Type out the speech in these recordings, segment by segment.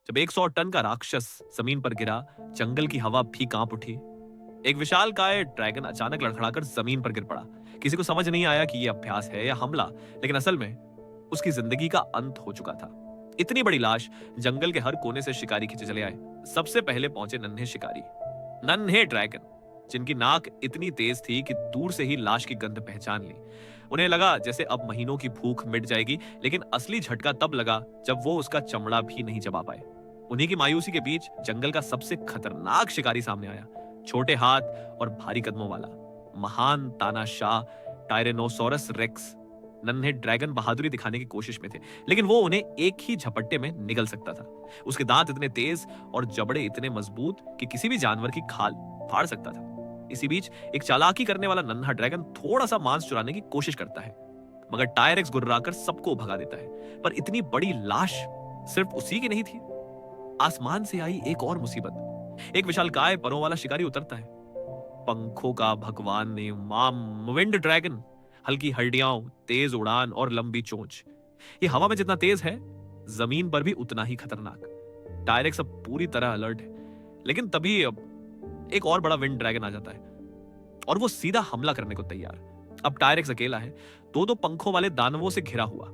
जब 100 टन का राक्षस जमीन पर गिरा, जंगल की हवा भी कांप उठी। एक विशालकाय ड्रैगन अचानक लड़खड़ाकर जमीन पर गिर पड़ा। किसी को समझ नहीं आया कि यह अभ्यास है या हमला, लेकिन असल में उसकी जिंदगी का अंत हो चुका था। इतनी बड़ी लाश जंगल के हर कोने से शिकारी खींचे चले आए। सबसे पहले पहुंचे नन्हे शिकारी, नन्हे ड्रैगन, जिनकी नाक इतनी तेज थी कि दूर से ही लाश की गंध पहचान ली। उन्हें लगा जैसे अब महीनों की भूख मिट जाएगी, लेकिन असली झटका तब लगा जब वो उसका चमड़ा भी नहीं चबा पाए। उन्हीं की मायूसी के बीच जंगल का सबसे खतरनाक शिकारी सामने आया। छोटे हाथ और भारी कदमों वाला महान तानाशाह टायरेनोसोरस रेक्स। नन्हे ड्रैगन बहादुरी दिखाने की कोशिश में थे, लेकिन वो उन्हें एक ही झपट्टे में निगल सकता था। उसके दांत इतने तेज और जबड़े इतने मजबूत कि किसी भी जानवर की खाल फाड़ सकता था। इसी बीच एक चालाकी करने वाला नन्हा ड्रैगन थोड़ा सा मांस चुराने की कोशिश करता है, मगर टायरेक्स गुर्राकर सबको भगा देता है। पर इतनी बड़ी लाश सिर्फ उसी की नहीं थी। आसमान से आई एक और मुसीबत। एक विशालकाय परों वाला शिकारी उतरता है। पंखों का भगवान ने माम विंड ड्रैगन, हल्की हड्डियां, तेज उड़ान और लंबी चोंच। ये हवा में जितना तेज है, जमीन पर भी उतना ही खतरनाक। टायरेक्स अब पूरी तरह अलर्ट है, लेकिन तभी अब एक और बड़ा विंड ड्रैगन आ जाता है और वो सीधा हमला करने को तैयार। अब टायरेक्स अकेला है, दो पंखों वाले दानवों से घिरा हुआ,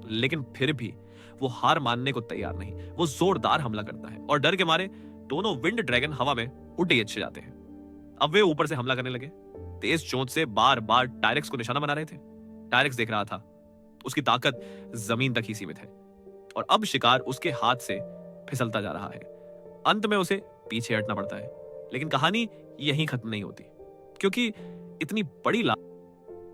लेकिन फिर भी वो हार मानने को तैयार नहीं। वो जोरदार हमला करता है और डर के मारे दोनों विंड ड्रैगन हवा में उड़ अच्छे जाते हैं। अब वे ऊपर से हमला करने लगे, तेज चोंच से बार बार टायरेक्स को निशाना बना रहे थे। टायरेक्स देख रहा था, उसकी ताकत जमीन तक ही सीमित है और अब शिकार उसके हाथ से फिसलता जा रहा है। अंत में उसे पीछे हटना पड़ता है, लेकिन कहानी यहीं खत्म नहीं होती, क्योंकि इतनी बड़ी